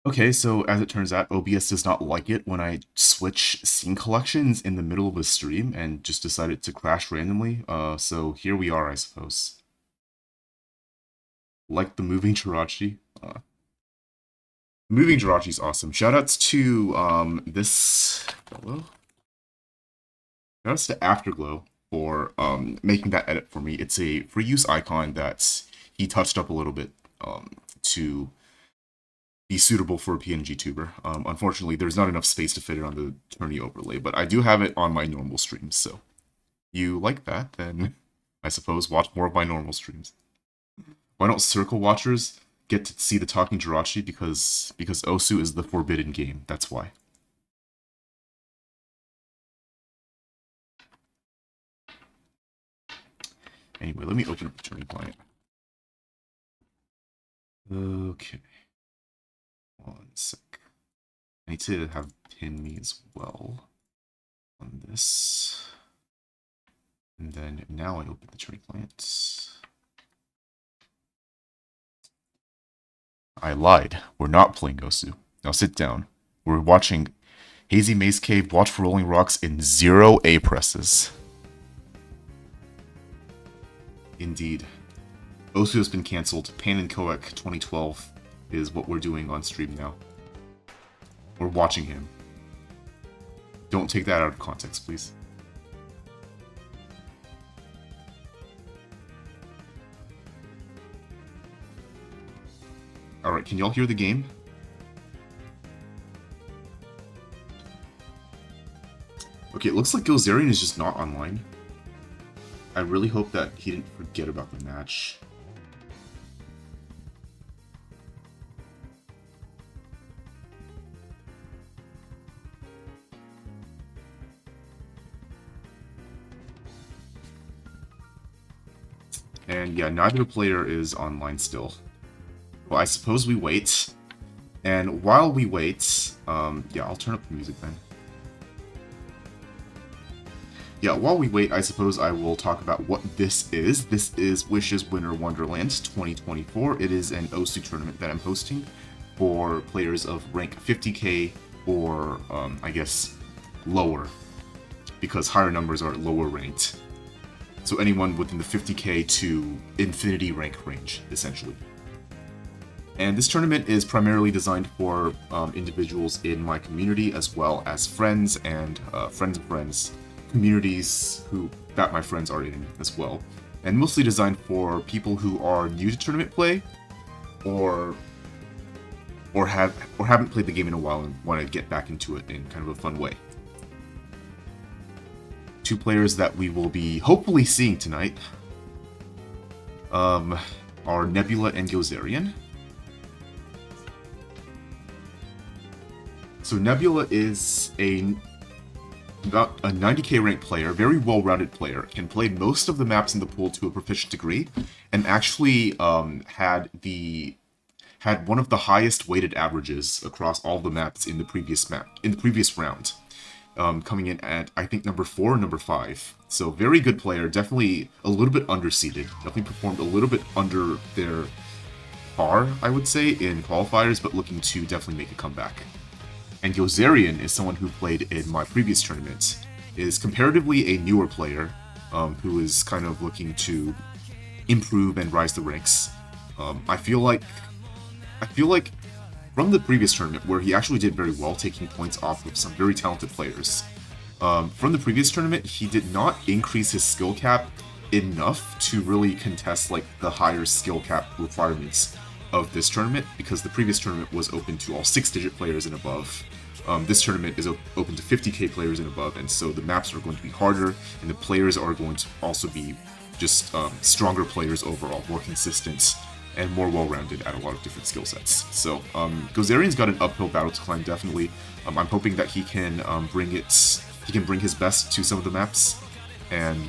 Okay, so as it turns out, OBS does not like it when I switch scene collections in the middle of a stream and just decided to crash randomly. So here we are, I suppose. Like the moving Jirachi. Moving Jirachi's awesome. Shoutouts to this fellow. Shoutouts to Afterglow for making that edit for me. It's a free use icon that he touched up a little bit to be suitable for a PNG tuber. Unfortunately, there's not enough space to fit it on the tourney overlay, but I do have it on my normal streams, so you like that, then I suppose watch more of my normal streams. Why don't circle watchers get to see the talking Jirachi? Because Osu is the forbidden game, that's why. Anyway, let me open up the tourney client. Okay. One sec. I need to have pin me as well on this. And then now I open the tourney client. I lied. We're not playing Gosu. Now sit down. We're watching Hazy Maze Cave Watch for Rolling Rocks in 0 A presses. Indeed. Osu has been cancelled. Pan and Koek 2012 is what we're doing on stream now. We're watching him. Don't take that out of context, please. Alright, can y'all hear the game? Okay, it looks like Gozerian is just not online. I really hope that he didn't forget about the match. And yeah, neither player is online still. Well, I suppose we wait. And while we wait, yeah, I'll turn up the music then. Yeah, while we wait, I suppose I will talk about what this is. This is Wishes Winter Wonderland 2024. It is an OSU tournament that I'm hosting for players of rank 50k or, I guess, lower, because higher numbers are lower ranked. So anyone within the 50k to infinity rank range, essentially. And this tournament is primarily designed for individuals in my community, as well as friends and friends of friends, communities that my friends are in as well. And mostly designed for people who are new to tournament play, or haven't played the game in a while and want to get back into it in kind of a fun way. Two players that we will be hopefully seeing tonight are Nebula and Gozerian. So Nebula is about a 90k ranked player, very well-rounded player, can play most of the maps in the pool to a proficient degree, and actually had one of the highest weighted averages across all the maps in the previous round. Coming in at, I think, number 4 or number 5. So very good player, definitely a little bit underseeded. Definitely performed a little bit under their par, I would say, in qualifiers, but looking to definitely make a comeback. And Gozerian is someone who played in my previous tournament, is comparatively a newer player, who is kind of looking to improve and rise the ranks. I feel like from the previous tournament, where he actually did very well, taking points off of some very talented players. From the previous tournament, he did not increase his skill cap enough to really contest like the higher skill cap requirements of this tournament, because the previous tournament was open to all 6-digit players and above. This tournament is open to 50k players and above, and so the maps are going to be harder, and the players are going to also be just stronger players overall, more consistent, and more well-rounded at a lot of different skill sets. So Gozerian's got an uphill battle to climb, definitely. I'm hoping that he can bring his best to some of the maps, and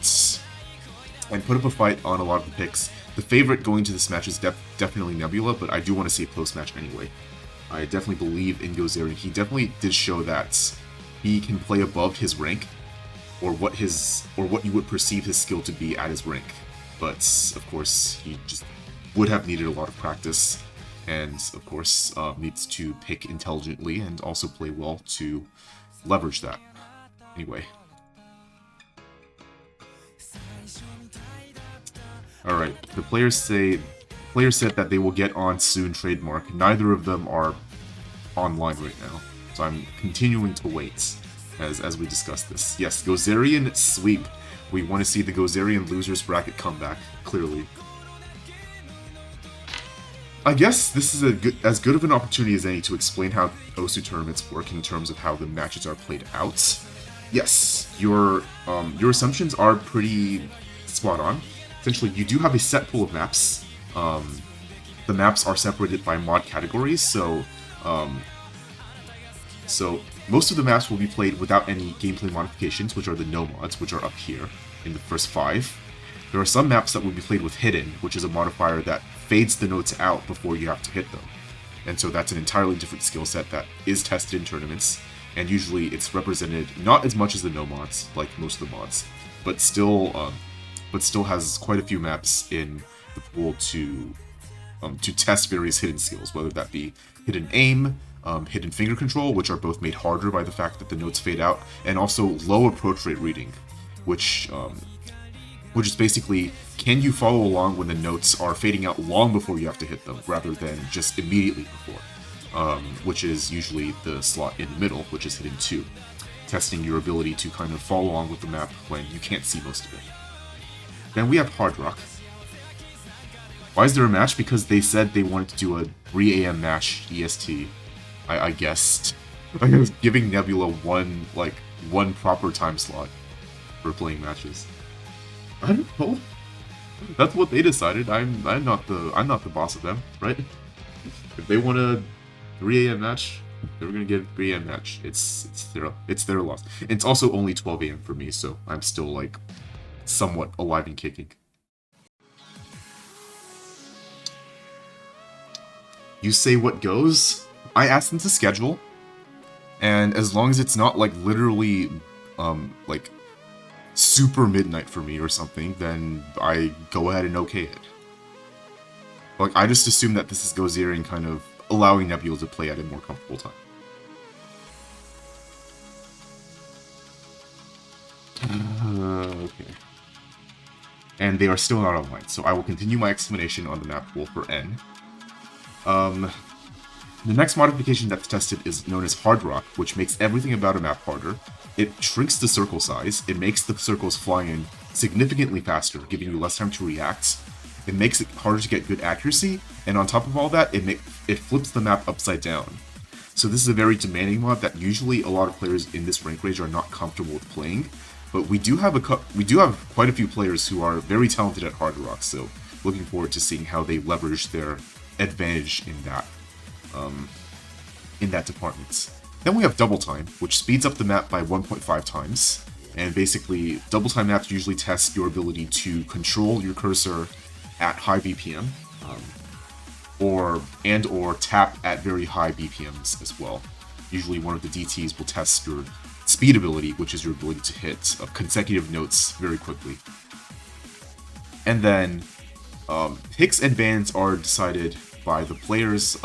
put up a fight on a lot of the picks. The favorite going to this match is definitely Nebula, but I do want to see a close match anyway. I definitely believe in Gozerian. He definitely did show that he can play above his rank, or what you would perceive his skill to be at his rank. But of course, he just would have needed a lot of practice and of course needs to pick intelligently and also play well to leverage that. Anyway. Alright, the players said that they will get on soon trademark. Neither of them are online right now, so I'm continuing to wait as we discuss this. Yes, Gozerian sweep. We want to see the Gozerian losers bracket comeback, clearly. I guess this is as good of an opportunity as any to explain how OSU tournaments work in terms of how the matches are played out. Yes, your assumptions are pretty spot on. Essentially, you do have a set pool of maps. The maps are separated by mod categories, so most of the maps will be played without any gameplay modifications, which are the no mods, which are up here in the first 5. There are some maps that will be played with hidden, which is a modifier that fades the notes out before you have to hit them. And so that's an entirely different skill set that is tested in tournaments, and usually it's represented not as much as the no mods, like most of the mods, but still has quite a few maps in the pool to test various hidden skills, whether that be hidden aim, hidden finger control, which are both made harder by the fact that the notes fade out, and also low approach rate reading, which is basically, can you follow along when the notes are fading out long before you have to hit them, rather than just immediately before, which is usually the slot in the middle, which is hidden 2, testing your ability to kind of follow along with the map when you can't see most of it. Then we have Hard Rock. Why is there a match? Because they said they wanted to do a 3 AM match EST. I guessed. I was giving Nebula one proper time slot for playing matches. I don't know. That's what they decided. I'm not the boss of them, right? If they want a 3 AM match, they're gonna get a 3 AM match. It's their loss. And it's also only 12 AM for me, so I'm still like somewhat alive and kicking. You say what goes? I asked them to schedule, and as long as it's not like literally like super midnight for me or something, then I go ahead and okay it. Like, I just assume that this is Gozerian kind of allowing Nebula to play at a more comfortable time. Okay. And they are still not online, so I will continue my explanation on the map pool for N. The next modification that's tested is known as Hard Rock, which makes everything about a map harder. It shrinks the circle size, it makes the circles fly in significantly faster, giving you less time to react. It makes it harder to get good accuracy, and on top of all that, it flips the map upside down. So this is a very demanding mod that usually a lot of players in this rank range are not comfortable with playing, but we do have quite a few players who are very talented at Hard Rock, so looking forward to seeing how they leverage their advantage in that department. Then we have Double Time, which speeds up the map by 1.5 times, and basically Double Time maps usually test your ability to control your cursor at high BPM, or tap at very high BPMs as well. Usually one of the DTs will test your speed ability, which is your ability to hit consecutive notes very quickly. And then picks and bans are decided by the players.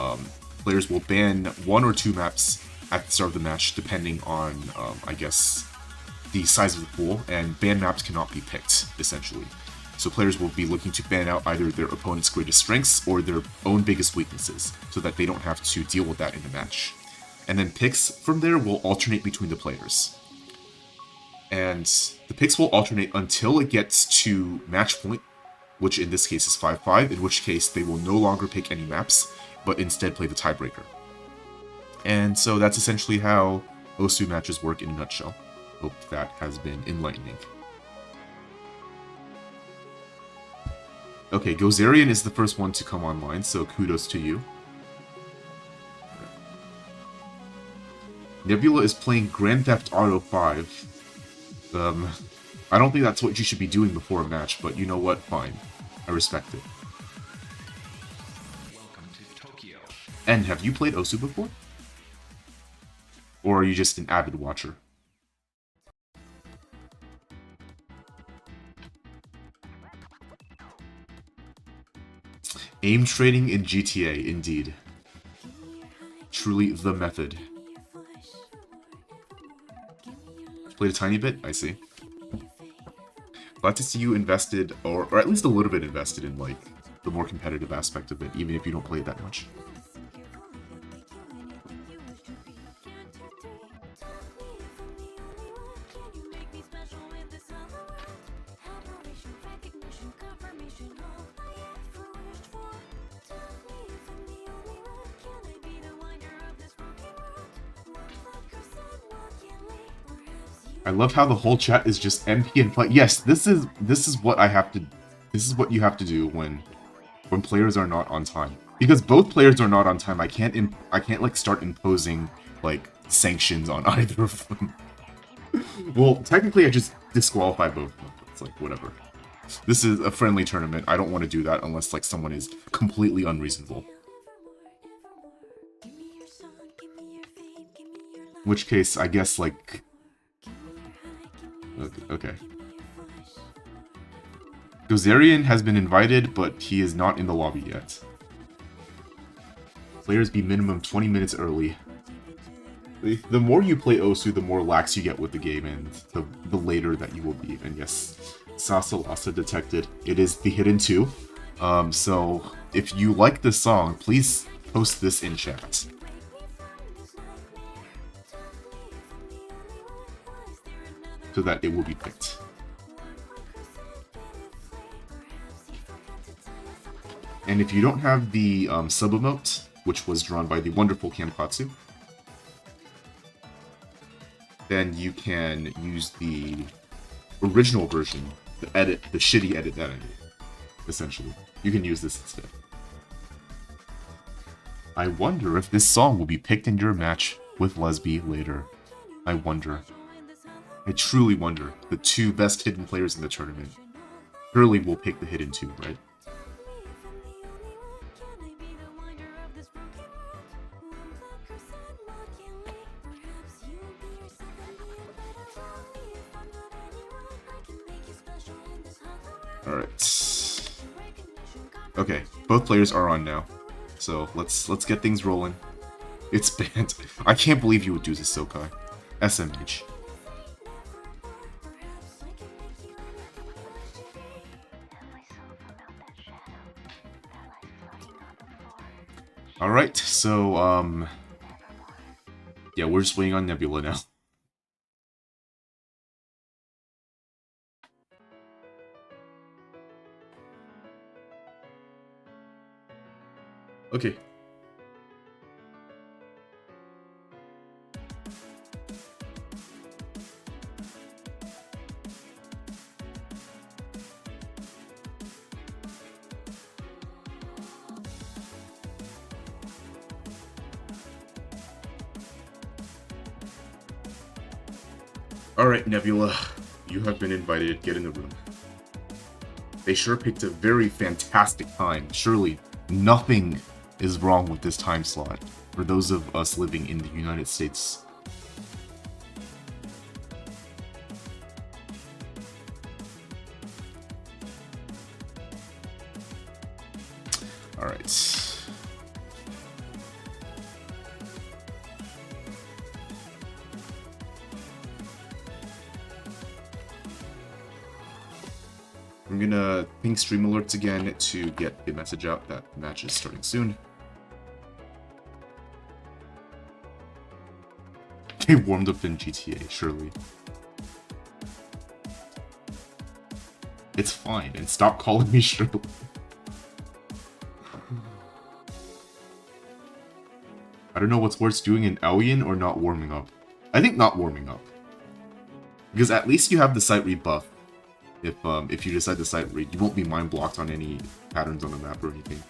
Players will ban 1 or 2 maps at the start of the match, depending on, I guess, the size of the pool, and ban maps cannot be picked, essentially. So players will be looking to ban out either their opponent's greatest strengths or their own biggest weaknesses, so that they don't have to deal with that in the match. And then picks from there will alternate between the players. And the picks will alternate until it gets to match point, which in this case is 5-5, in which case they will no longer pick any maps, but instead play the tiebreaker. And so that's essentially how OSU matches work in a nutshell. Hope that has been enlightening. Okay, Gozerian is the first one to come online, so kudos to you. Nebula is playing Grand Theft Auto 5. I don't think that's what you should be doing before a match, but you know what? Fine. I respect it. And have you played OSU before? Or are you just an avid watcher? Aim trading in GTA, indeed. Truly the method. Played a tiny bit? I see. Glad to see you invested, or at least a little bit invested in, like, the more competitive aspect of it, even if you don't play it that much. I love how the whole chat is just MP and play. Yes, this is what I have to. This is what you have to do when players are not on time. Because both players are not on time, I can't like start imposing like sanctions on either of them. Well, technically, I just disqualify both of them. It's like whatever. This is a friendly tournament. I don't want to do that unless like someone is completely unreasonable. In which case, I guess like. Okay. Gozerian has been invited, but he is not in the lobby yet. Players be minimum 20 minutes early. The more you play Osu, the more lax you get with the game, and the later that you will be. And yes, Sasalasa detected. It is the Hidden 2. So if you like this song, please post this in chat. So that it will be picked. And if you don't have the sub-emote, which was drawn by the wonderful Kankatsu, then you can use the original version, the shitty edit that I made, essentially. You can use this instead. I wonder if this song will be picked in your match with Lesby later. I wonder. I truly wonder. The two best hidden players in the tournament. Surely will pick the Hidden 2, right? Alright. Okay, both players are on now. So let's get things rolling. It's banned. I can't believe you would do this, Sokai. SMH. Alright, so, yeah, we're just waiting on Nebula now. Okay. Alright, Nebula. You have been invited. Get in the room. They sure picked a very fantastic time. Surely nothing is wrong with this time slot for those of us living in the United States. Alright. I'm gonna ping stream alerts again to get the message out that the match is starting soon. They warmed up in GTA, surely. It's fine, and stop calling me Shirley. I don't know what's worse, doing an Aoyan or not warming up. I think not warming up. Because at least you have the sight read buff. If you decide to sight read, you won't be mind blocked on any patterns on the map or anything.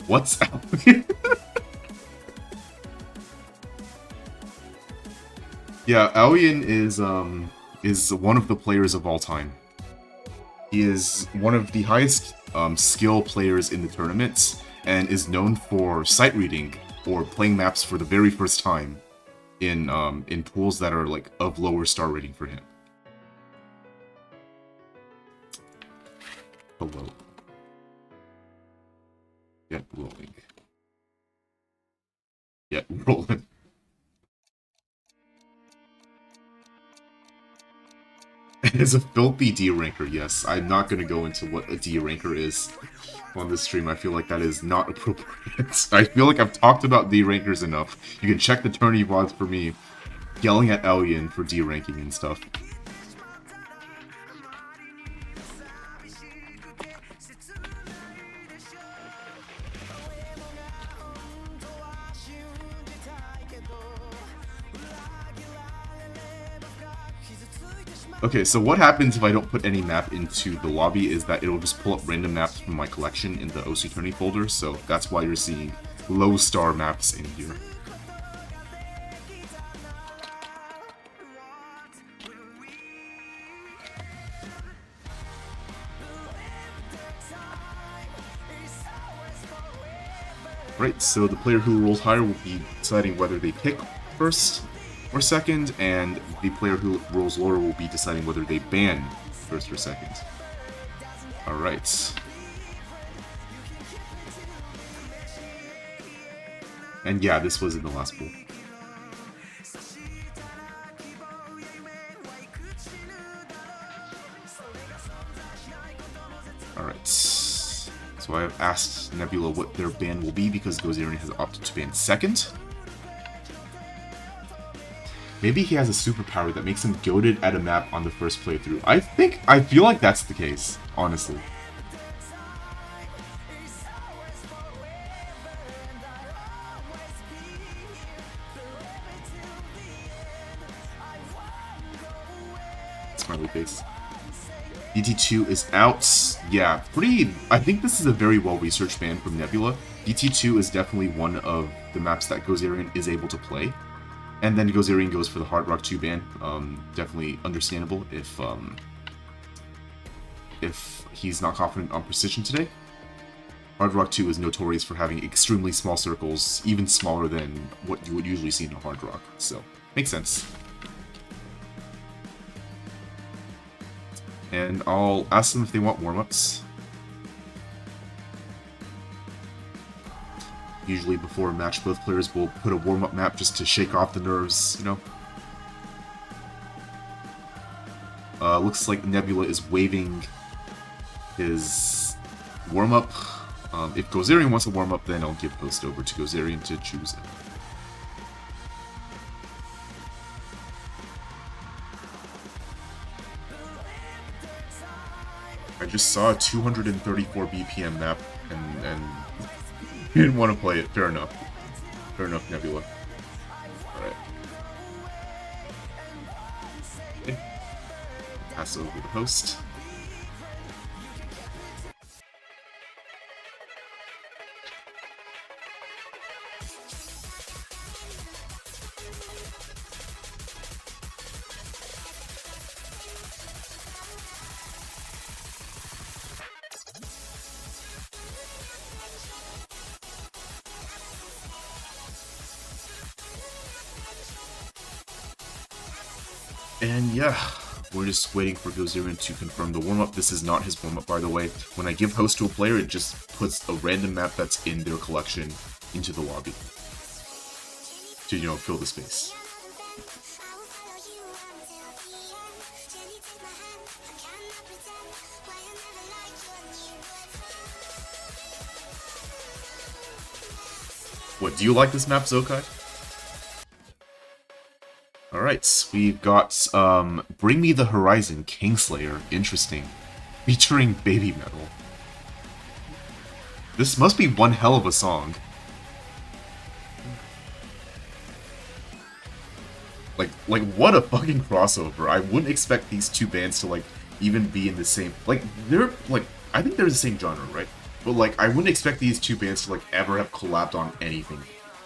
What's up? Yeah, Aoyan is one of the players of all time. He is one of the highest skill players in the tournament and is known for sight reading or playing maps for the very first time in pools that are like of lower star rating for him. Hello. Get rolling. Get rolling. It's a filthy D ranker, yes. I'm not going to go into what a D ranker is on this stream. I feel like that is not appropriate. I feel like I've talked about D rankers enough. You can check the tourney VODs for me yelling at Elian for D ranking and stuff. Okay, so what happens if I don't put any map into the lobby is that it'll just pull up random maps from my collection in the OC Tourney folder, so that's why you're seeing low star maps in here. Right, so the player who rolls higher will be deciding whether they pick first or second, and the player who rolls lower will be deciding whether they ban first or second. Alright. And yeah, this was in the last pool. Alright. So I have asked Nebula what their ban will be because Gozerian has opted to ban second. Maybe he has a superpower that makes him goated at a map on the first playthrough. I feel like that's the case, honestly. Smiley face. DT2 is out. Yeah, I think this is a very well-researched ban from Nebula. DT2 is definitely one of the maps that Gozerian is able to play. And then Gozerian goes for the Hard Rock 2 ban. Definitely understandable if he's not confident on precision today. Hard Rock 2 is notorious for having extremely small circles, even smaller than what you would usually see in a Hard Rock. So, makes sense. And I'll ask them if they want warm-ups. Usually before a match, both players will put a warm-up map just to shake off the nerves, you know? Looks like Nebula is waiving his warm-up. If Gozerian wants a warm-up, then I'll give host over to Gozerian to choose it. I just saw a 234 BPM map, and you didn't want to play it. Fair enough. Fair enough, Nebula. Alright. Okay. Pass over the host. And yeah, we're just waiting for Gozerian to confirm the warm-up. This is not his warm-up, by the way. When I give host to a player, it just puts a random map that's in their collection into the lobby to, you know, fill the space. What, do you like this map, Zokai? Alright, we've got Bring Me the Horizon, Kingslayer, interesting, featuring Baby Metal. This must be one hell of a song. Like what a fucking crossover. I wouldn't expect these two bands to, like, even be in the same, like, they're, like, I think they're the same genre, right? But, like, I wouldn't expect these two bands to, like, ever have collabed on anything.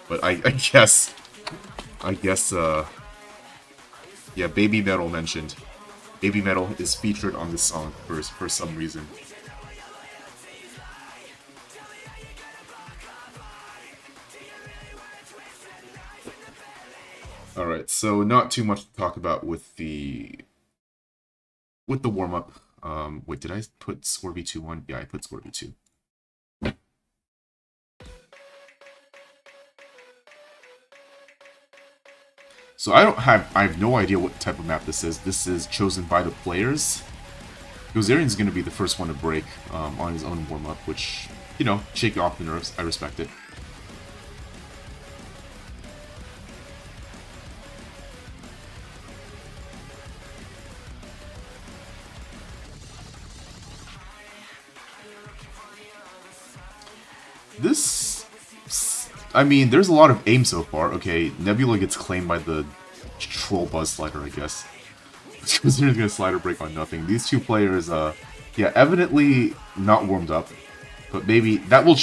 But I guess, yeah, Baby Metal mentioned. AB Metal is featured on this song for some reason. Alright, so not too much to talk about with the warm-up. Wait, did I put Scorby 2-1? Yeah, I put Scorby 2. So I have no idea what type of map this is. This is chosen by the players. Gozerian's going to be the first one to break on his own warm-up, which, you know, shake off the nerves. I respect it. This... I mean, there's a lot of aim so far. Okay, Nebula gets claimed by the troll buzz slider, I guess. Gozerian's gonna slider break on nothing. These two players, yeah, evidently not warmed up. But maybe that will...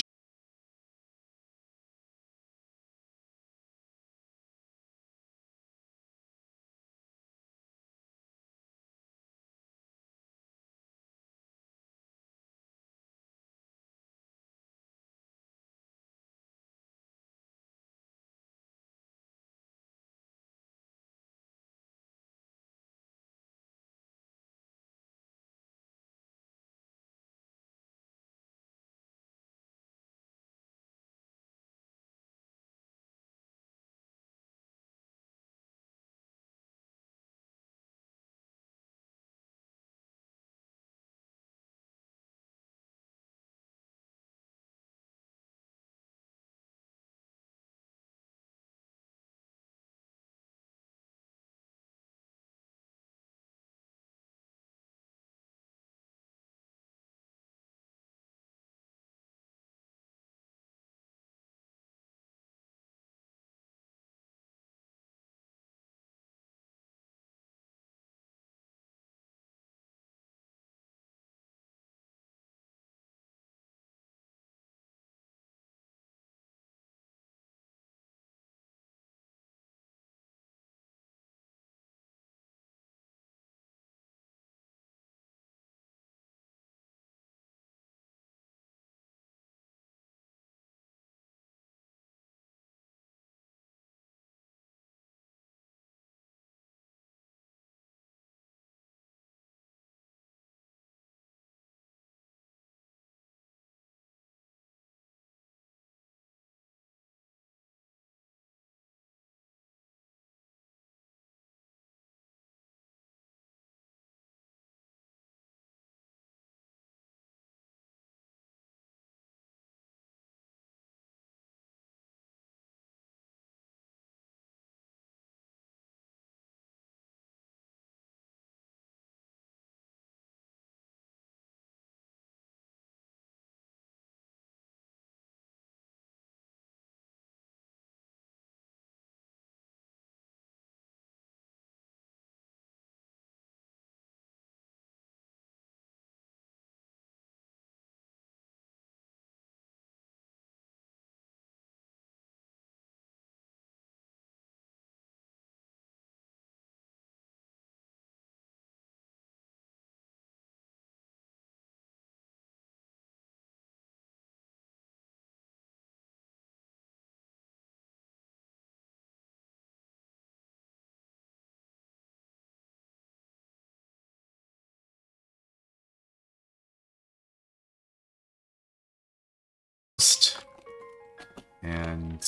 And...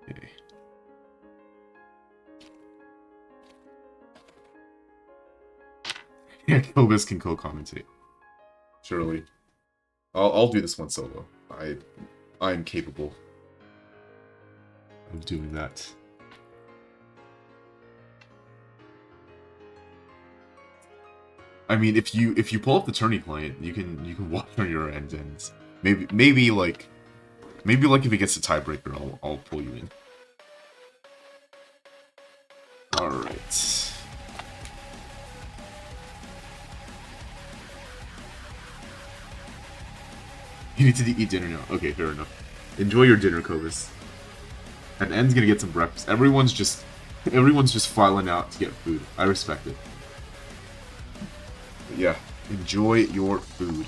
okay. Yeah, Kobus can co-commentate. Surely. I'll do this one solo. I'm capable of doing that. I mean, if you pull up the tourney client, you can watch on your end, and maybe like if it gets a tiebreaker, I'll pull you in. All right. You need to eat dinner now. Okay, fair enough. Enjoy your dinner, Kobus. And N's gonna get some breakfast. Everyone's just Everyone's just filing out to get food. I respect it. But yeah, enjoy your food.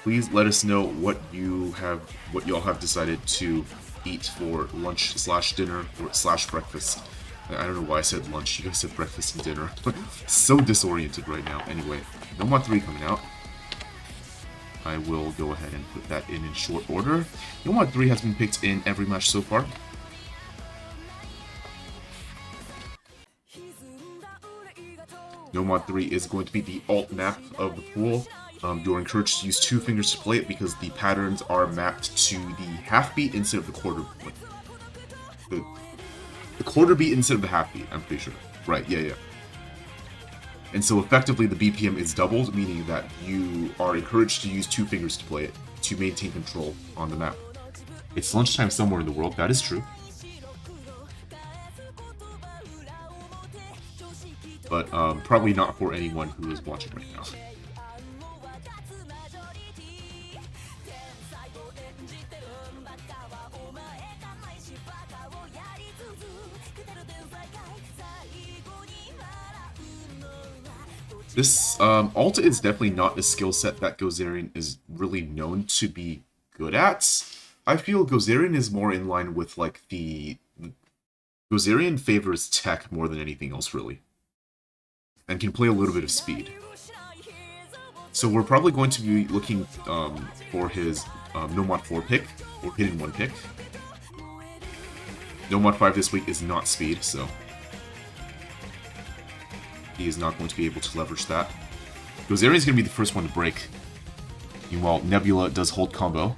Please let us know what y'all have decided to eat for lunch / dinner or / breakfast. I don't know why I said lunch. You guys said breakfast and dinner. So disoriented right now. Anyway, Nomad 3 coming out. I will go ahead and put that in short order. Nomad 3 has been picked in every match so far. Nomad 3 is going to be the alt map of the pool. You're encouraged to use 2 fingers to play it because the patterns are mapped to the half beat instead of the quarter. The quarter beat instead of the half beat, I'm pretty sure. Right, yeah. And so effectively the BPM is doubled, meaning that you are encouraged to use 2 fingers to play it to maintain control on the map. It's lunchtime somewhere in the world, that is true. But probably not for anyone who is watching right now. This Alta is definitely not a skill set that Gozerian is really known to be good at. I feel Gozerian is more in line with like the Gozerian favors tech more than anything else really, and can play a little bit of speed. So we're probably going to be looking for his Nomad 4 pick or Hidden 1 pick. Nomad 5 this week is not speed, so he is not going to be able to leverage that. Gozerian is going to be the first one to break. Meanwhile, Nebula does hold combo.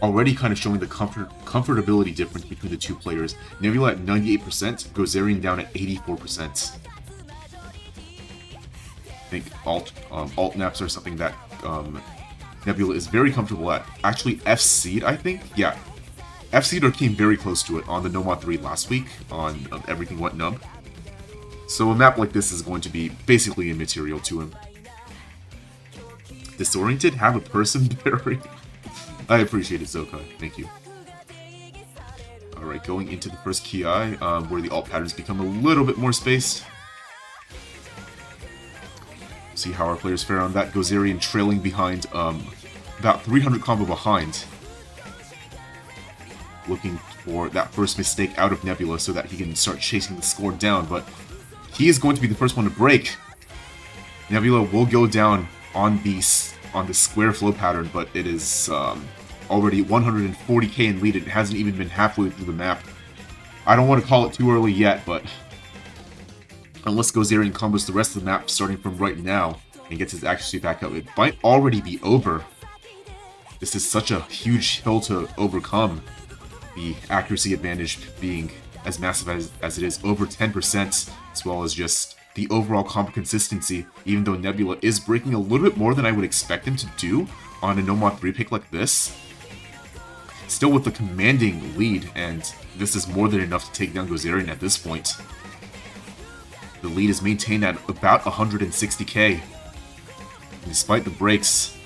Already kind of showing the comfortability difference between the two players. Nebula at 98%, Gozerian down at 84%. I think alt naps are something that Nebula is very comfortable at. Actually, F-Seed, I think? Yeah. F-Seed came very close to it on the Nomad 3 last week on Everything Went Nub. So a map like this is going to be basically immaterial to him. Disoriented? Have a person berry? I appreciate it, Zokai. Thank you. Alright, going into the first Ki, where the alt patterns become a little bit more spaced. See how our players fare on that. Gozerian trailing behind, about 300 combo behind. Looking for that first mistake out of Nebula so that he can start chasing the score down, but he is going to be the first one to break. Nebula will go down on the square flow pattern, but it is already 140k in lead. It hasn't even been halfway through the map. I don't want to call it too early yet, but unless Gozerian combos the rest of the map starting from right now and gets his accuracy back up, it might already be over. This is such a huge hill to overcome. The accuracy advantage being as massive as it is, over 10%, as well as just the overall combo consistency, even though Nebula is breaking a little bit more than I would expect him to do on a Nomad 3 pick like this. Still with the commanding lead, and this is more than enough to take down Gozerian at this point. The lead is maintained at about 160k. And despite the breaks,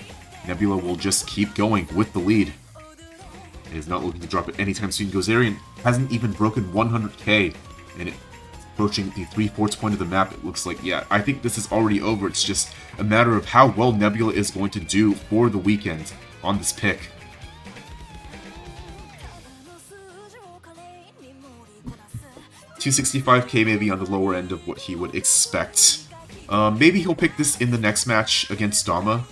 Nebula will just keep going with the lead. It is not looking to drop it anytime soon. Gozerian hasn't even broken 100k, and it's approaching the 3/4 point of the map. It looks like, yeah, I think this is already over. It's just a matter of how well Nebula is going to do for the weekend on this pick. $265k maybe on the lower end of what he would expect. Maybe he'll pick this in the next match against Dama,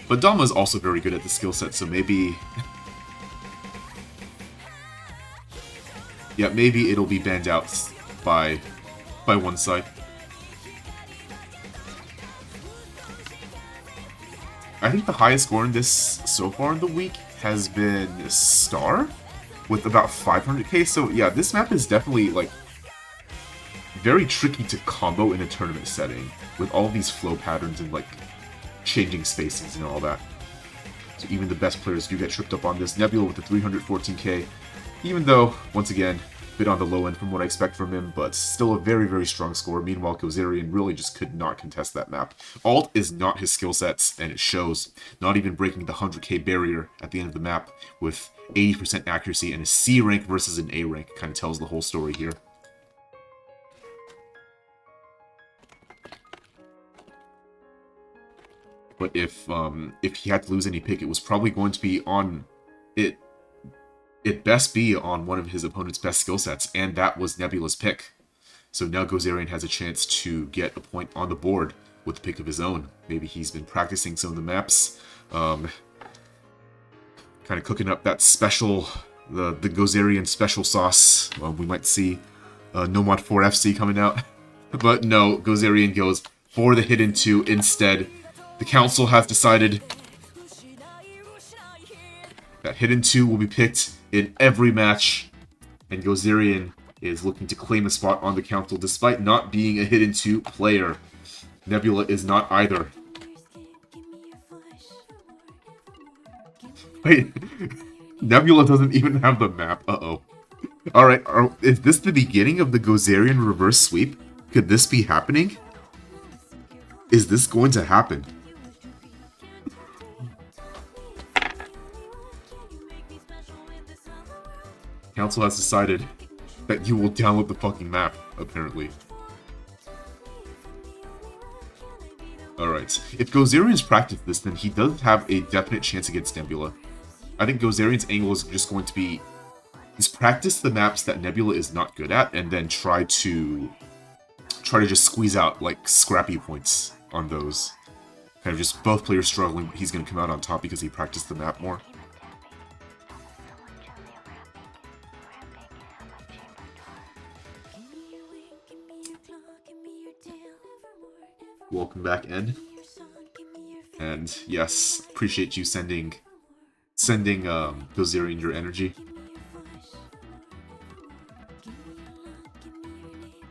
but Dama is also very good at the skill set, so maybe... yeah, maybe it'll be banned out by one side. I think the highest score in this so far in the week has been Star, with about 500k, so yeah, this map is definitely, like, very tricky to combo in a tournament setting, with all these flow patterns and, like, changing spaces and all that. So even the best players do get tripped up on this. Nebula with the 314k, even though, once again, a bit on the low end from what I expect from him, but still a very, very strong score. Meanwhile, Gozerian really just could not contest that map. Alt is not his skill sets, and it shows. Not even breaking the 100k barrier at the end of the map with 80% accuracy and a C rank versus an A rank kind of tells the whole story here. But if he had to lose any pick, it was probably going to be on it. It best be on one of his opponent's best skill sets, and that was Nebula's pick. So now Gozerian has a chance to get a point on the board with a pick of his own. Maybe he's been practicing some of the maps, kind of cooking up that special, the Gozerian special sauce. We might see Nomad 4 FC coming out, but no, Gozerian goes for the hidden 2 instead. The council has decided that hidden 2 will be picked in every match, and Gozerian is looking to claim a spot on the council despite not being a hidden 2 player. Nebula is not either. Wait, Nebula doesn't even have the map. Uh-oh. Alright, is this the beginning of the Gozerian reverse sweep? Could this be happening? Is this going to happen? Council has decided that you will download the fucking map, apparently. Alright, if Gozerian's practiced this, then he does have a definite chance against Nebula. I think Gozerian's angle is just going to be... just practice the maps that Nebula is not good at, and then try to just squeeze out, like, scrappy points on those. Kind of just both players struggling, but he's going to come out on top because he practiced the map more. Welcome back, Ed. And yes, appreciate you sending Gozerian your energy.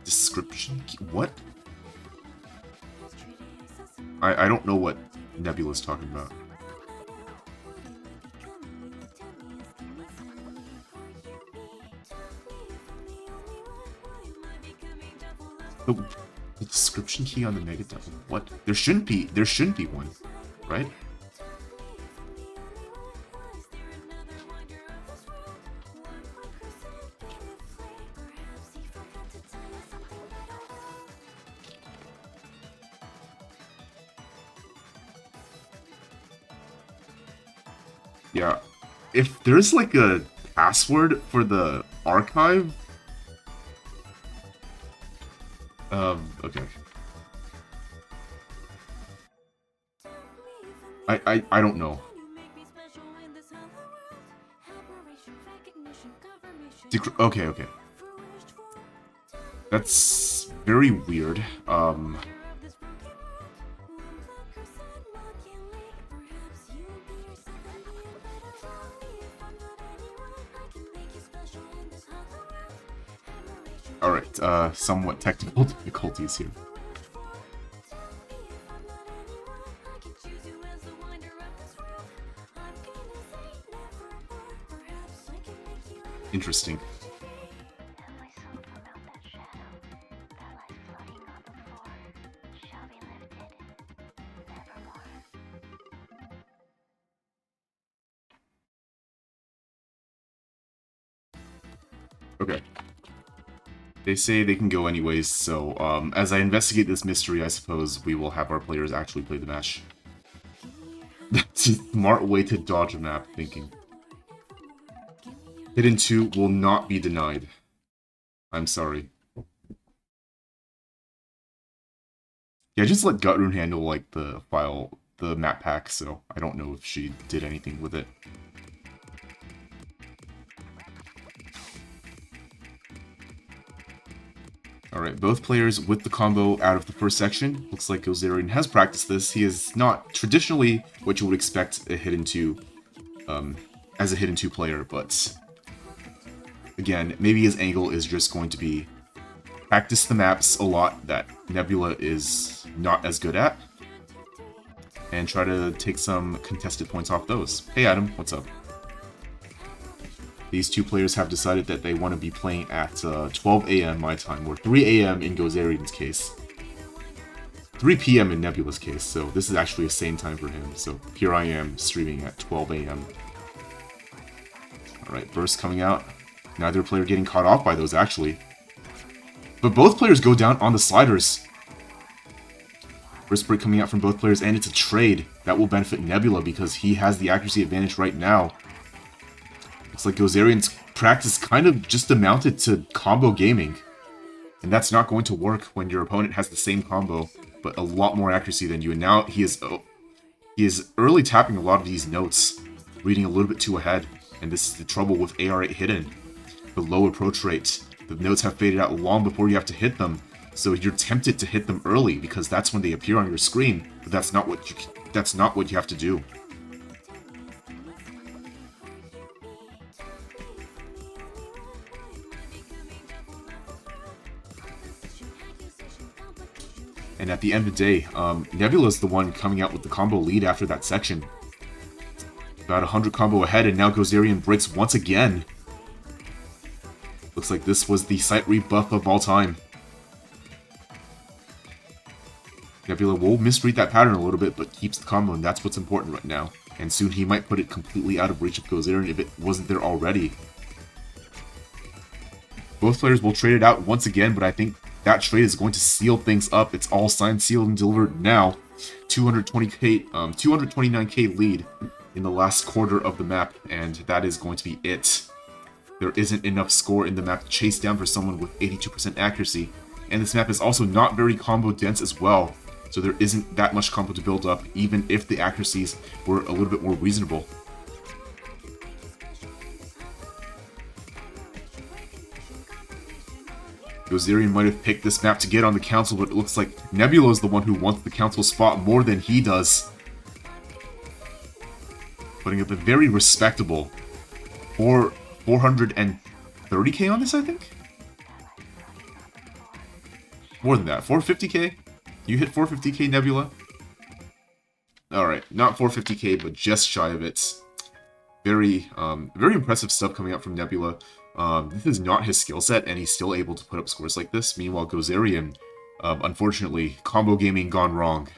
Description key? What? I don't know what Nebula's talking about. The description key on the Mega Devil. What? There shouldn't be one, right? Yeah. If there's like a password for the archive, okay. I don't know. Okay. That's very weird. Alright, somewhat technical difficulties here. Interesting. Okay. They say they can go anyways, so as I investigate this mystery, I suppose we will have our players actually play the match. That's a smart way to dodge a map, thinking. Hidden 2 will not be denied. I'm sorry. Yeah, just let Gutrune handle, like, the map pack, so I don't know if she did anything with it. Alright, both players with the combo out of the first section. Looks like Gozerian has practiced this. He is not traditionally what you would expect a hidden 2, as a hidden 2 player, but again, maybe his angle is just going to be practice the maps a lot that Nebula is not as good at. and try to take some contested points off those. Hey Adam, what's up? These two players have decided that they want to be playing at 12 a.m. my time, or 3 a.m. in Gozerian's case. 3 p.m. in Nebula's case, so this is actually a same time for him. So here I am streaming at 12 a.m. Alright, burst coming out. Neither player getting caught off by those, actually. But both players go down on the sliders. Burst break coming out from both players, and it's a trade. That will benefit Nebula because he has the accuracy advantage right now. Looks like Gozerian's practice kind of just amounted to combo gaming. And that's not going to work when your opponent has the same combo, but a lot more accuracy than you. And now he is early tapping a lot of these notes, reading a little bit too ahead. And this is the trouble with AR8 hidden. The low approach rate. The notes have faded out long before you have to hit them. So you're tempted to hit them early because that's when they appear on your screen. But that's not what you have to do. And at the end of the day, Nebula's the one coming out with the combo lead after that section. About 100 combo ahead, and now Gozerian breaks once again. Looks like this was the sight read buff of all time. Nebula will misread that pattern a little bit, but keeps the combo, and that's what's important right now. And soon he might put it completely out of reach of Gozerian if it wasn't there already. Both players will trade it out once again, but I think that trade is going to seal things up. It's all signed, sealed, and delivered now. 229k lead in the last quarter of the map, and that is going to be it. There isn't enough score in the map to chase down for someone with 82% accuracy, and this map is also not very combo dense as well, so there isn't that much combo to build up, even if the accuracies were a little bit more reasonable. Gozerian might have picked this map to get on the council, but it looks like Nebula is the one who wants the council spot more than he does. Putting up a very respectable 430k on this, I think? More than that, 450k? You hit 450k, Nebula? Alright, not 450k, but just shy of it. Very impressive stuff coming out from Nebula. This is not his skill set, and he's still able to put up scores like this. Meanwhile, Gozerian, unfortunately, combo gaming gone wrong.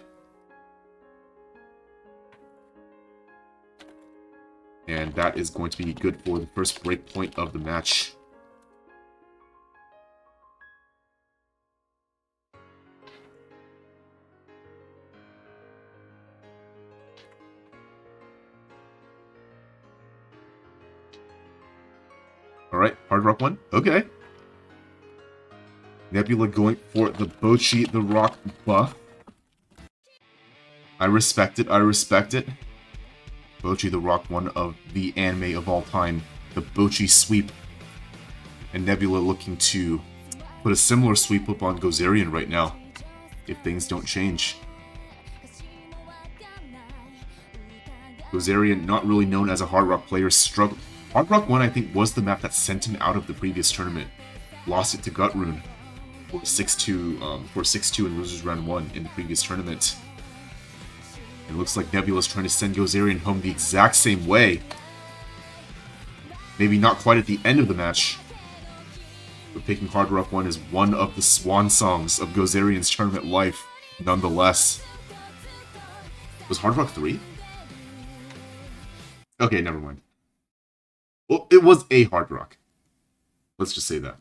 And that is going to be good for the first break point of the match. Alright, Hard Rock 1. Okay. Nebula going for the Bochi the Rock buff. I respect it, I respect it. Bochi the Rock, one of the anime of all time. The Bochi sweep. And Nebula looking to put a similar sweep up on Gozerian right now, if things don't change. Gozerian, not really known as a Hard Rock player, struggled. Hard Rock 1, I think, was the map that sent him out of the previous tournament. Lost it to Gutrune for 6-2 in Losers Round 1 in the previous tournament. It looks like Nebula's trying to send Gozerian home the exact same way. Maybe not quite at the end of the match, but picking Hard Rock 1 is one of the swan songs of Gozerian's tournament life, nonetheless. Was Hard Rock 3? Okay, never mind. Well, it was a Hard Rock. Let's just say that.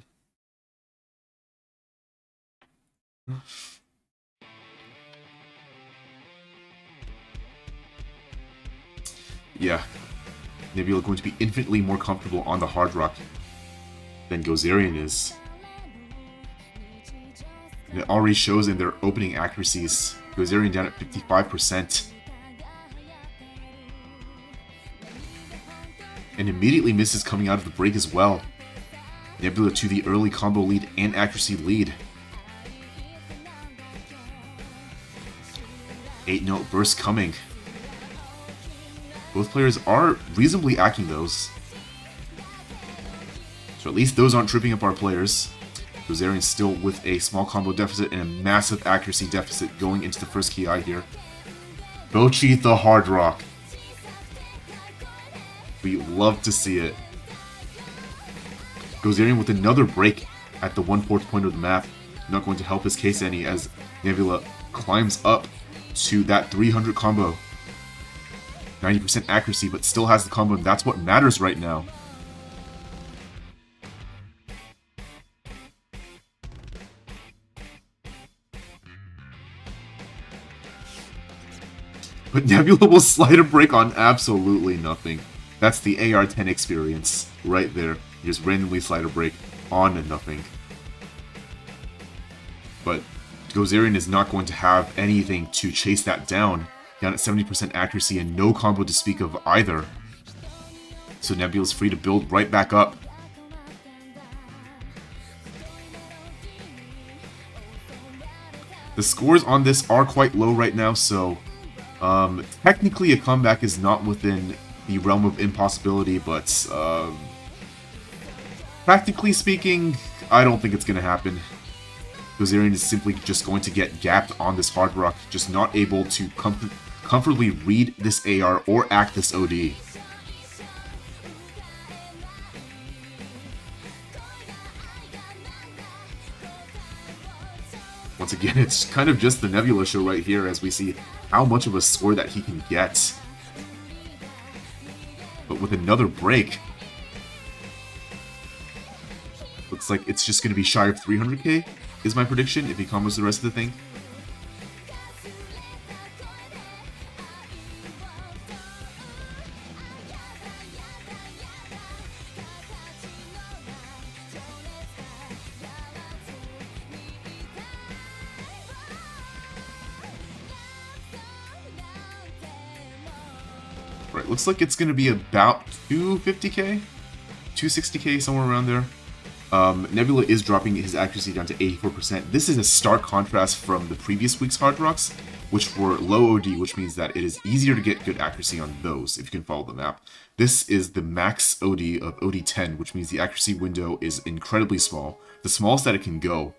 Yeah. Nebula going to be infinitely more comfortable on the Hard Rock than Gozerian is. And it already shows in their opening accuracies. Gozerian down at 55%. And immediately misses coming out of the break as well. Nebula to the early combo lead and accuracy lead. 8-note burst coming. Both players are reasonably acting those. So at least those aren't tripping up our players. Gozerian still with a small combo deficit and a massive accuracy deficit going into the first KI here. Bochi the Hard Rock. We love to see it. Gozerian with another break at the 1/4 point of the map. Not going to help his case any as Nebula climbs up to that 300 combo. 90% accuracy, but still has the combo, and that's what matters right now. But Nebula will slide a break on absolutely nothing. That's the AR-10 experience right there. You just randomly slide a break on nothing. But Gozerian is not going to have anything to chase that down. Down at 70% accuracy and no combo to speak of either. So Nebula's free to build right back up. The scores on this are quite low right now, so technically a comeback is not within the realm of impossibility, but practically speaking, I don't think it's going to happen. Gozerian is simply just going to get gapped on this Hard Rock, just not able to comfortably read this AR or act this OD. Once again, it's kind of just the Nebula show right here as we see how much of a score that he can get. But with another break, looks like it's just going to be shy of 300k, is my prediction, if he combos the rest of the thing. Right, looks like it's going to be about 250k? 260k, somewhere around there. Nebula is dropping his accuracy down to 84%. This is a stark contrast from the previous week's Hard Rocks, which were low OD, which means that it is easier to get good accuracy on those, if you can follow the map. This is the max OD of OD 10, which means the accuracy window is incredibly small. The smallest that it can go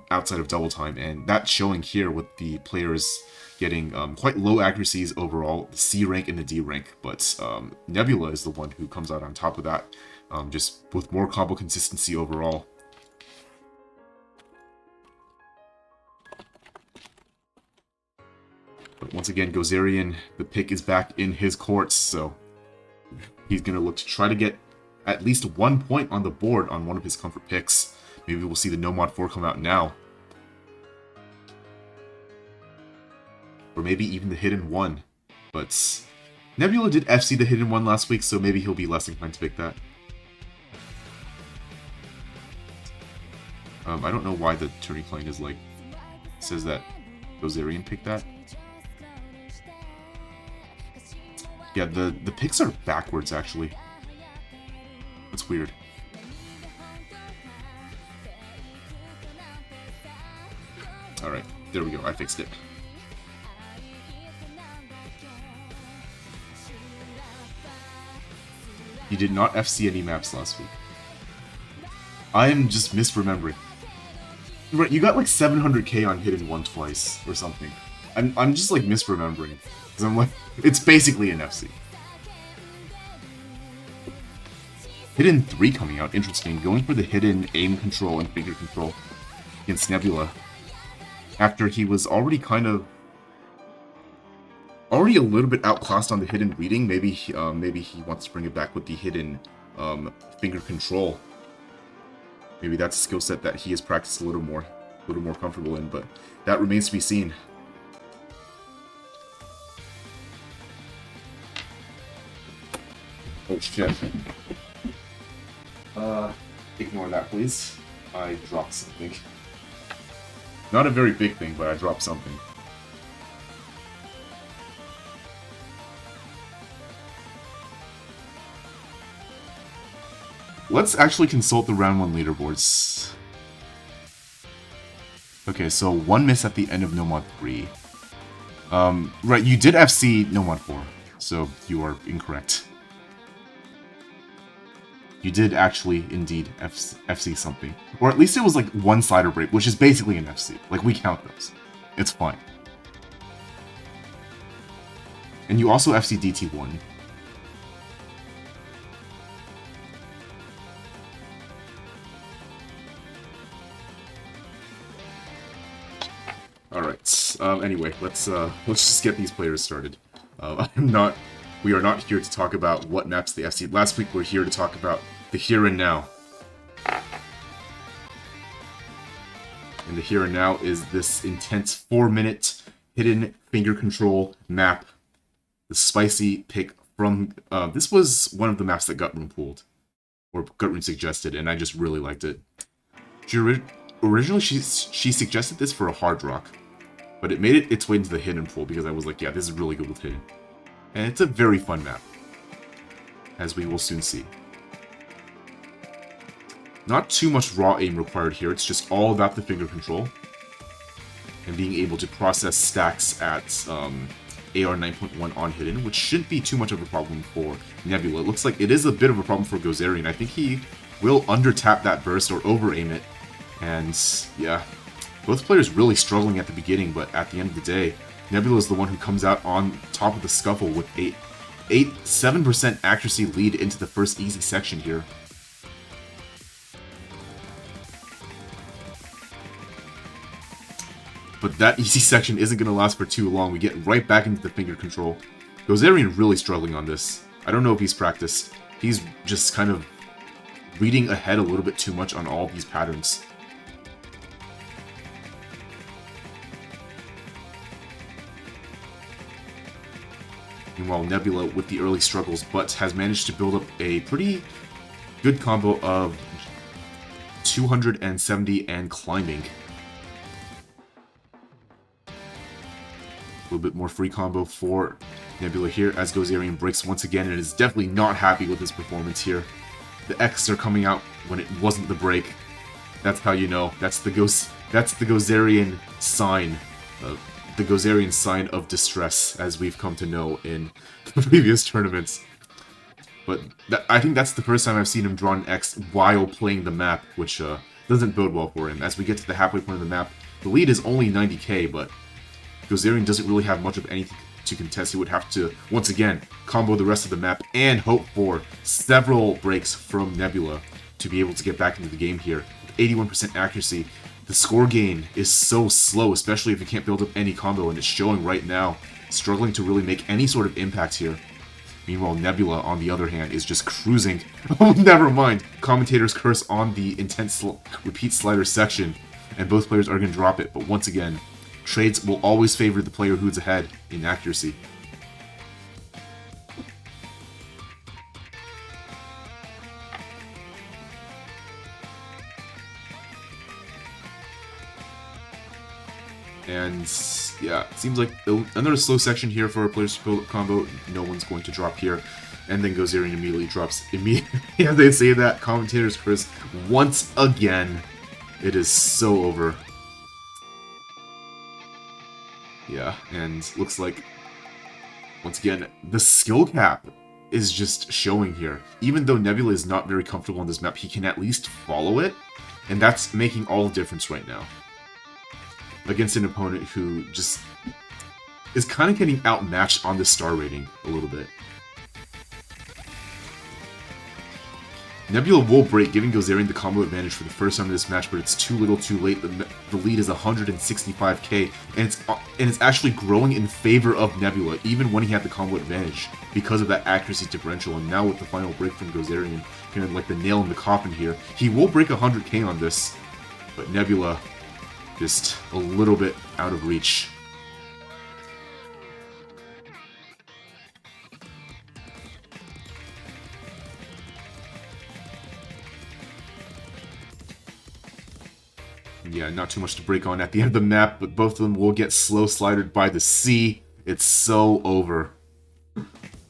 outside of double time, and that's showing here with the players getting quite low accuracies overall, the C rank and the D rank, but Nebula is the one who comes out on top of that, just with more combo consistency overall. But once again, Gozerian, the pick is back in his courts, so he's going to look to try to get at least 1 point on the board on one of his comfort picks. Maybe we'll see the No Mod 4 come out now. Or maybe even the Hidden 1. But Nebula did FC the Hidden 1 last week, so maybe he'll be less inclined to pick that. I don't know why the Tourney Client is like, says that Gozerian picked that. Yeah, the picks are backwards, actually. That's weird. Alright, there we go, I fixed it. You did not FC any maps last week. I am just misremembering. Right, you got like 700k on Hidden 1 twice, or something. I'm just like misremembering. Because I'm like, it's basically an FC. Hidden 3 coming out, interesting. Going for the hidden aim control and finger control against Nebula. After he was already kind of... already a little bit outclassed on the hidden reading. Maybe he wants to bring it back with the hidden finger control. Maybe that's a skill set that he has practiced a little more comfortable in, but that remains to be seen. Oh shit. Ignore that, please. I dropped something. Not a very big thing, but I dropped something. Let's actually consult the round 1 leaderboards. Okay, so 1 miss at the end of No Mod 3. Right, you did FC No Mod 4, so you are incorrect. You did actually, indeed, FC something. Or at least it was like 1 slider break, which is basically an FC. Like, we count those. It's fine. And you also FC DT1. Alright, anyway, let's just get these players started. We are not here to talk about what maps they FC. Last week we were here to talk about the here and now. And the here and now is this intense 4-minute hidden finger control map. The spicy pick from... this was one of the maps that Gutroom pulled. Or Gutroom suggested, and I just really liked it. Originally, she suggested this for a hard rock. But it made its way into the hidden pool because I was like, yeah, this is really good with hidden. And it's a very fun map. As we will soon see. Not too much raw aim required here, it's just all about the finger control. And being able to process stacks at AR 9.1 on hidden, which shouldn't be too much of a problem for Nebula. It looks like it is a bit of a problem for Gozerian. I think he will under-tap that burst or over-aim it. And, yeah, both players really struggling at the beginning, but at the end of the day, Nebula is the one who comes out on top of the scuffle with a 7% accuracy lead into the first easy section here. But that easy section isn't going to last for too long. We get right back into the finger control. Gozerian really struggling on this. I don't know if he's practiced. He's just kind of reading ahead a little bit too much on all these patterns. Meanwhile, Nebula with the early struggles, but has managed to build up a pretty good combo of 270 and climbing. A little bit more free combo for Nebula here as Gozerian breaks once again and is definitely not happy with his performance here. The X are coming out when it wasn't the break. That's how you know. That's the Gozerian sign. The Gozerian sign of distress, as we've come to know in previous tournaments. But I think that's the first time I've seen him draw an X while playing the map, which doesn't bode well for him. As we get to the halfway point of the map, the lead is only 90k, but Gozerian doesn't really have much of anything to contest. He would have to, once again, combo the rest of the map and hope for several breaks from Nebula to be able to get back into the game here. With 81% accuracy, the score gain is so slow, especially if you can't build up any combo, and it's showing right now. Struggling to really make any sort of impact here. Meanwhile, Nebula, on the other hand, is just cruising. Oh, never mind. Commentator's curse on the intense repeat slider section, and both players are going to drop it, but once again, trades will always favor the player who's ahead in accuracy. And yeah, it seems like another slow section here for a player's combo. No one's going to drop here. And then Gozerian immediately drops. Yeah, they say that. Commentator's curse once again. It is so over. Yeah, and looks like, once again, the skill cap is just showing here. Even though Nebula is not very comfortable on this map, he can at least follow it, and that's making all the difference right now. Against an opponent who just is kind of getting outmatched on the star rating a little bit. Nebula will break, giving Gozerian the combo advantage for the first time in this match, but it's too little too late. The lead is 165k, and it's actually growing in favor of Nebula, even when he had the combo advantage, because of that accuracy differential. And now with the final break from Gozerian, kind of like the nail in the coffin here, he will break 100k on this, but Nebula just a little bit out of reach. Yeah, not too much to break on at the end of the map, but both of them will get slow slidered by the sea. It's so over.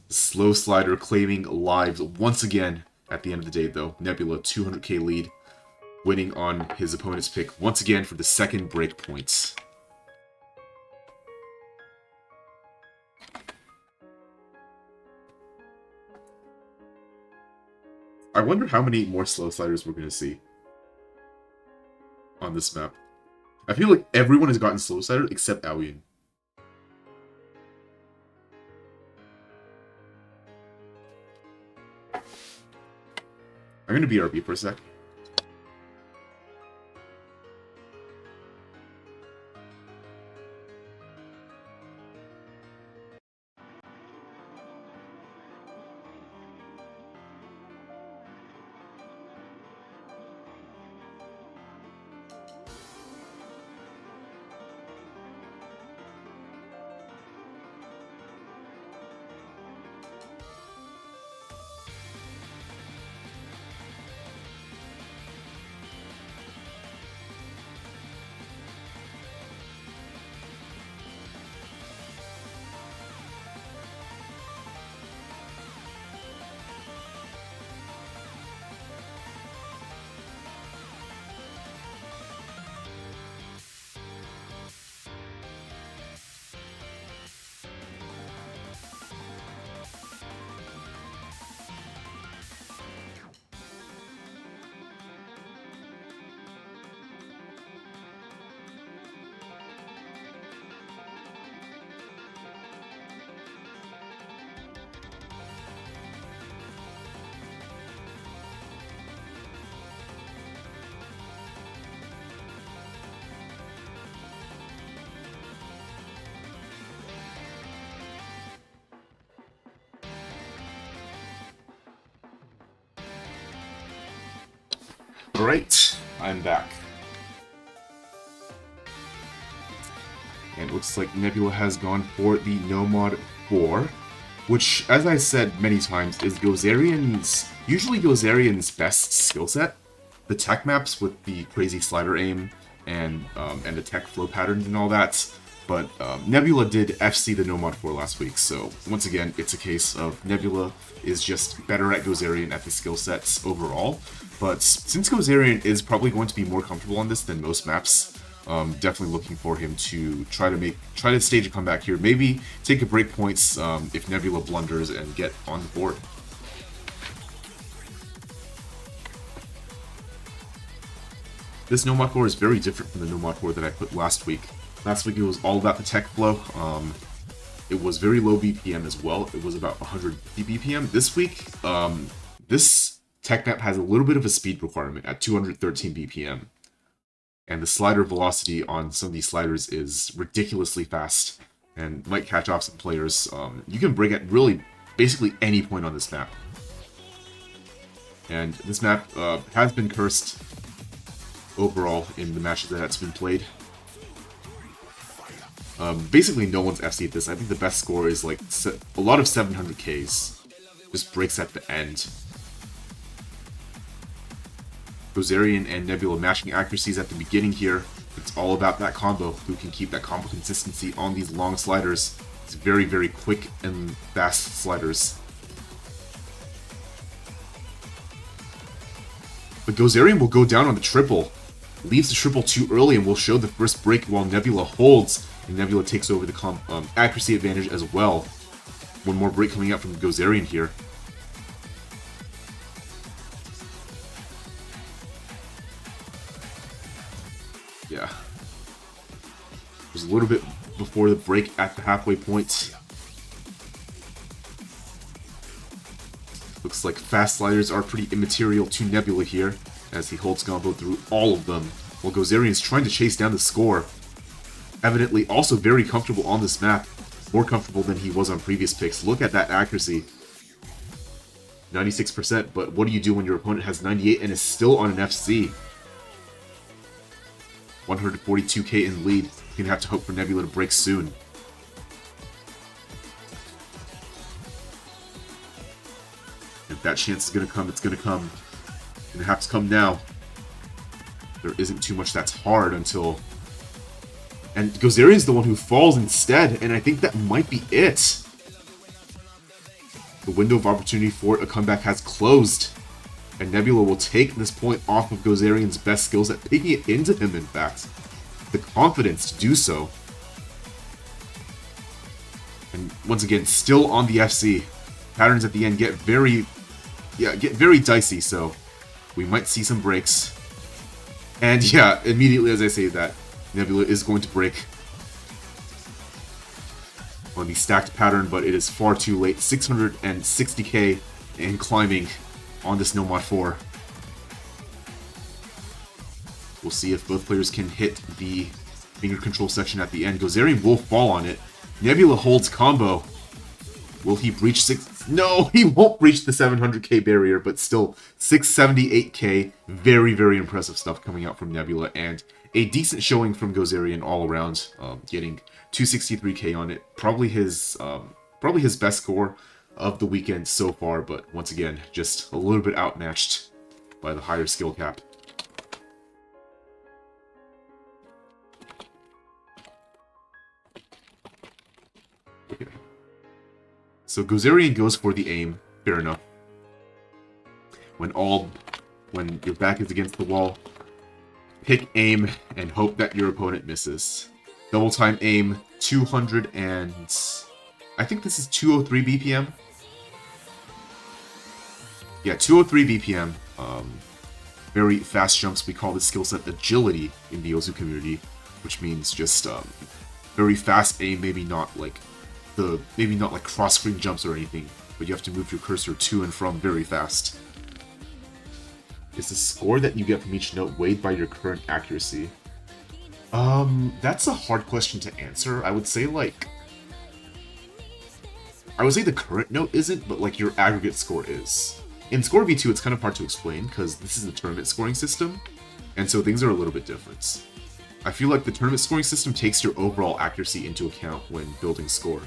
Slow slider claiming lives once again at the end of the day, though. Nebula, 200k lead, winning on his opponent's pick once again for the second break points. I wonder how many more slow sliders we're going to see on this map. I feel like everyone has gotten slow slider except Aoyan. I'm gonna BRB for a sec. Alright, I'm back. And it looks like Nebula has gone for the Nomad 4, which, as I said many times, is usually Gozerian's best skill set. The tech maps with the crazy slider aim and the tech flow patterns and all that. But Nebula did FC the Nomad 4 last week, so once again, it's a case of Nebula is just better at Gozerian at the skill sets overall. But since Gozerian is probably going to be more comfortable on this than most maps, definitely looking for him to try to stage a comeback here. Maybe take a break points if Nebula blunders and get on the board. This Nomad 4 is very different from the Nomad 4 that I put last week. Last week it was all about the tech flow. It was very low BPM as well. It was about 150 BPM. This week, this tech map has a little bit of a speed requirement at 213 BPM. And the slider velocity on some of these sliders is ridiculously fast and might catch off some players. You can break at really basically any point on this map. And this map has been cursed overall in the matches that it's been played. Basically no one's FC'd this. I think the best score is like a lot of 700Ks. Just breaks at the end. Gozerian and Nebula matching accuracies at the beginning here. It's all about that combo. Who can keep that combo consistency on these long sliders. It's very, very quick and fast sliders. But Gozerian will go down on the triple. Leaves the triple too early and will show the first break while Nebula holds. And Nebula takes over the accuracy advantage as well. One more break coming out from Gozerian here. Yeah. There's a little bit before the break at the halfway point. Looks like fast sliders are pretty immaterial to Nebula here, as he holds combo through all of them, while Gozerian is trying to chase down the score. Evidently also very comfortable on this map, more comfortable than he was on previous picks. Look at that accuracy. 96%, but what do you do when your opponent has 98 and is still on an FC? 142k in lead. You're gonna have to hope for Nebula to break soon. If that chance is gonna come, it's gonna come. It's gonna have to come now. There isn't too much that's hard until... And Gozerian's the one who falls instead, and I think that might be it. The window of opportunity for a comeback has closed. And Nebula will take this point off of Gozerian's best skills at taking it into him, in fact. The confidence to do so. And once again, still on the FC. Patterns at the end get very dicey, so we might see some breaks. And yeah, immediately as I say that, Nebula is going to break on the stacked pattern, but it is far too late. 660k and climbing on this Nomad 4. We'll see if both players can hit the finger control section at the end. Gozerian will fall on it. Nebula holds combo. Will he breach 6? No, he won't breach the 700k barrier, but still 678k. Very, very impressive stuff coming out from Nebula, and a decent showing from Gozerian all around, getting 263k on it. Probably his best score of the weekend so far, but once again, just a little bit outmatched by the higher skill cap. Okay. So Gozerian goes for the aim, fair enough. When your back is against the wall, pick aim and hope that your opponent misses. Double time aim, 200 and... I think this is 203 BPM. Yeah, 203 BPM. Very fast jumps. We call this skill set agility in the Ozu community, which means just very fast aim, maybe not like cross-screen jumps or anything, but you have to move your cursor to and from very fast. Is the score that you get from each note weighed by your current accuracy? That's a hard question to answer. I would say the current note isn't, but like your aggregate score is. In Score V2, it's kind of hard to explain because this is a tournament scoring system, and so things are a little bit different. I feel like the tournament scoring system takes your overall accuracy into account when building score.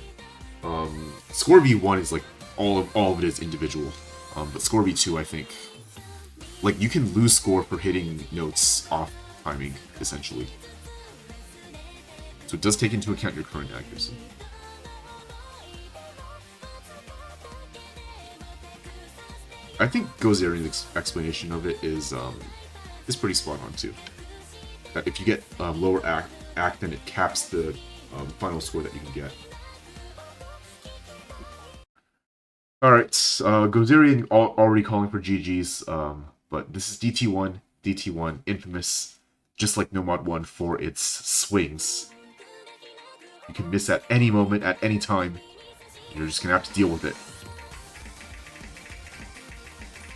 Score V1 is like all of it is individual, but Score V2, I think, like you can lose score for hitting notes off timing, essentially. So it does take into account your current accuracy. I think Gozerian's explanation of it is pretty spot on too. That if you get lower act, then it caps the final score that you can get. Alright, Gozerian already calling for GG's, but this is DT1. DT1, infamous, just like Nomad 1, for its swings. You can miss at any moment, at any time. You're just gonna have to deal with it.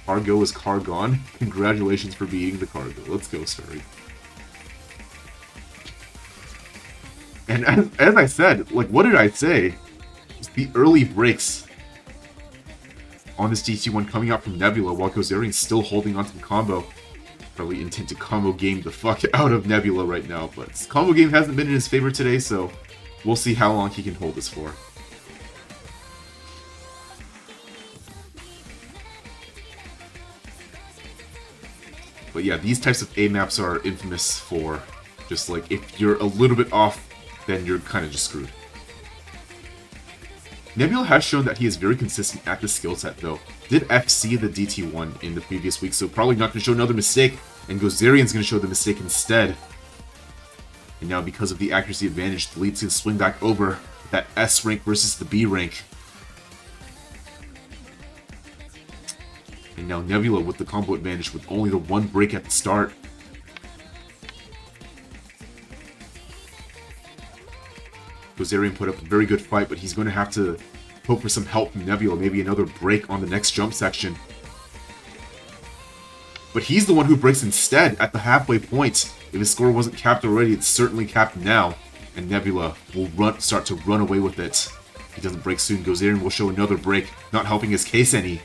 Cargo is car gone. Congratulations for beating the cargo. Let's go, Story. And as I said, like, what did I say? Just the early breaks on this DT1 coming out from Nebula while Gozerian's still holding onto the combo. Probably intent to combo game the fuck out of Nebula right now, but his combo game hasn't been in his favor today, so we'll see how long he can hold this for. But yeah, these types of A maps are infamous for just like, if you're a little bit off, then you're kind of just screwed. Nebula has shown that he is very consistent at the skill set though. Did FC the DT1 in the previous week, so probably not going to show another mistake, and Gozerian's going to show the mistake instead. And now because of the accuracy advantage, the lead's going to swing back over that S rank versus the B rank. And now Nebula with the combo advantage with only the one break at the start. Gozerian put up a very good fight, but he's going to have to hope for some help from Nebula, maybe another break on the next jump section. But he's the one who breaks instead at the halfway point. If his score wasn't capped already, it's certainly capped now. And Nebula will start to run away with it. If he doesn't break soon, Gozerian will show another break, not helping his case any.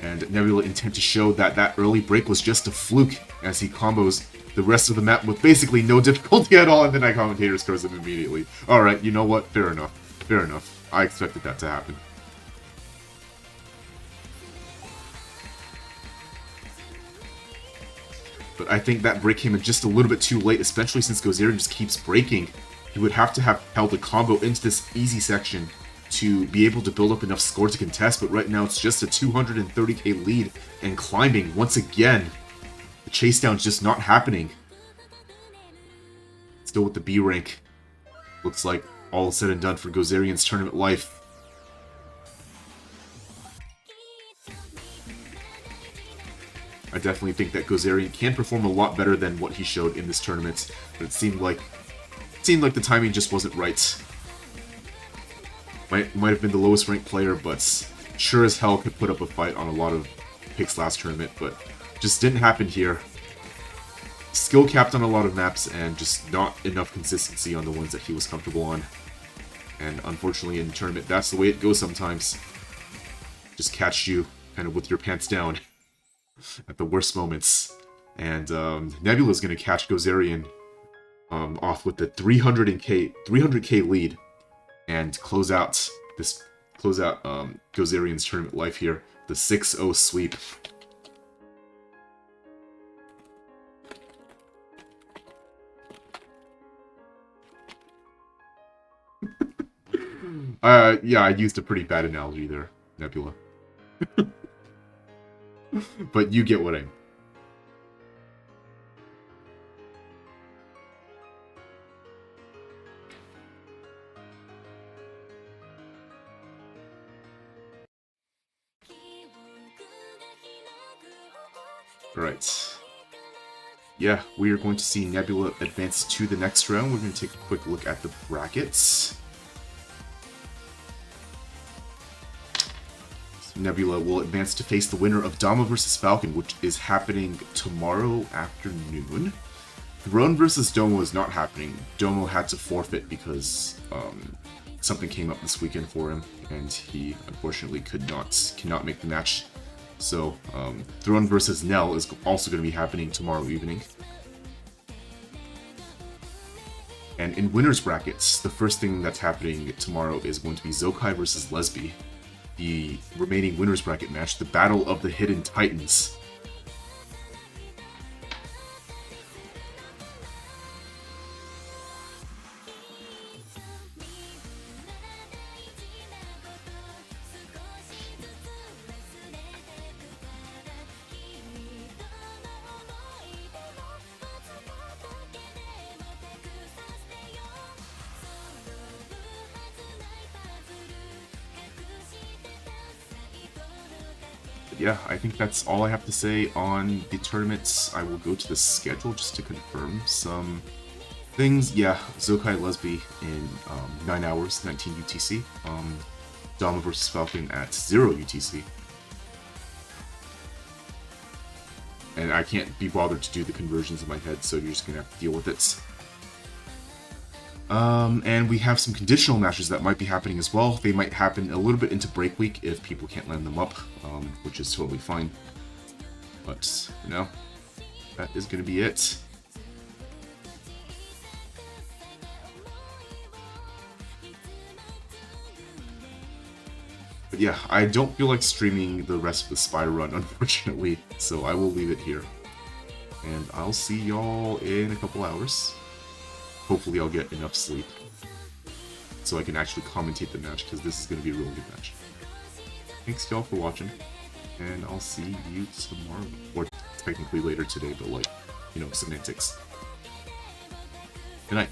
And Nebula intent to show that that early break was just a fluke as he combos the rest of the map with basically no difficulty at all, and then I commentator scores him immediately. Alright, you know what? Fair enough. Fair enough. I expected that to happen. But I think that break came in just a little bit too late, especially since Gozerian just keeps breaking. He would have to have held a combo into this easy section to be able to build up enough score to contest, but right now it's just a 230k lead and climbing once again. The chase down's just not happening. Still with the B rank. Looks like all said and done for Gozerian's tournament life. I definitely think that Gozerian can perform a lot better than what he showed in this tournament, but it seemed like the timing just wasn't right. Might have been the lowest ranked player, but sure as hell could put up a fight on a lot of picks last tournament, but Just didn't happen here. Skill capped on a lot of maps and just not enough consistency on the ones that he was comfortable on. And unfortunately in tournament, that's the way it goes sometimes. Just catch you kind of with your pants down at the worst moments. And Nebula's going to catch Gozerian off with the 300k lead and close out Gozerian's tournament life here. The 6-0 sweep. Yeah, I used a pretty bad analogy there, Nebula. But you get what I mean. Alright. Yeah, we are going to see Nebula advance to the next round. We're going to take a quick look at the brackets. Nebula will advance to face the winner of Dama vs. Falcon, which is happening tomorrow afternoon. Throne vs. Domo is not happening. Domo had to forfeit because something came up this weekend for him, and he unfortunately cannot make the match. So Throne vs. Nell is also going to be happening tomorrow evening. And in winners brackets, the first thing that's happening tomorrow is going to be Zokai vs. Lesby. The remaining winners bracket match, the Battle of the Hidden Titans. Yeah, I think that's all I have to say on the tournaments. I will go to the schedule just to confirm some things. Yeah, Zokai Lesby in 9 hours, 19 UTC. Dama vs. Falcon at 0 UTC. And I can't be bothered to do the conversions in my head, so you're just going to have to deal with it. And we have some conditional matches that might be happening as well. They might happen a little bit into break week if people can't land them up, which is totally fine. But, you know, that is going to be it. But yeah, I don't feel like streaming the rest of the spy run, unfortunately, so I will leave it here. And I'll see y'all in a couple hours. Hopefully I'll get enough sleep so I can actually commentate the match, because this is going to be a really good match. Thanks y'all for watching, and I'll see you tomorrow. Or technically later today, but like, you know, semantics. Good night.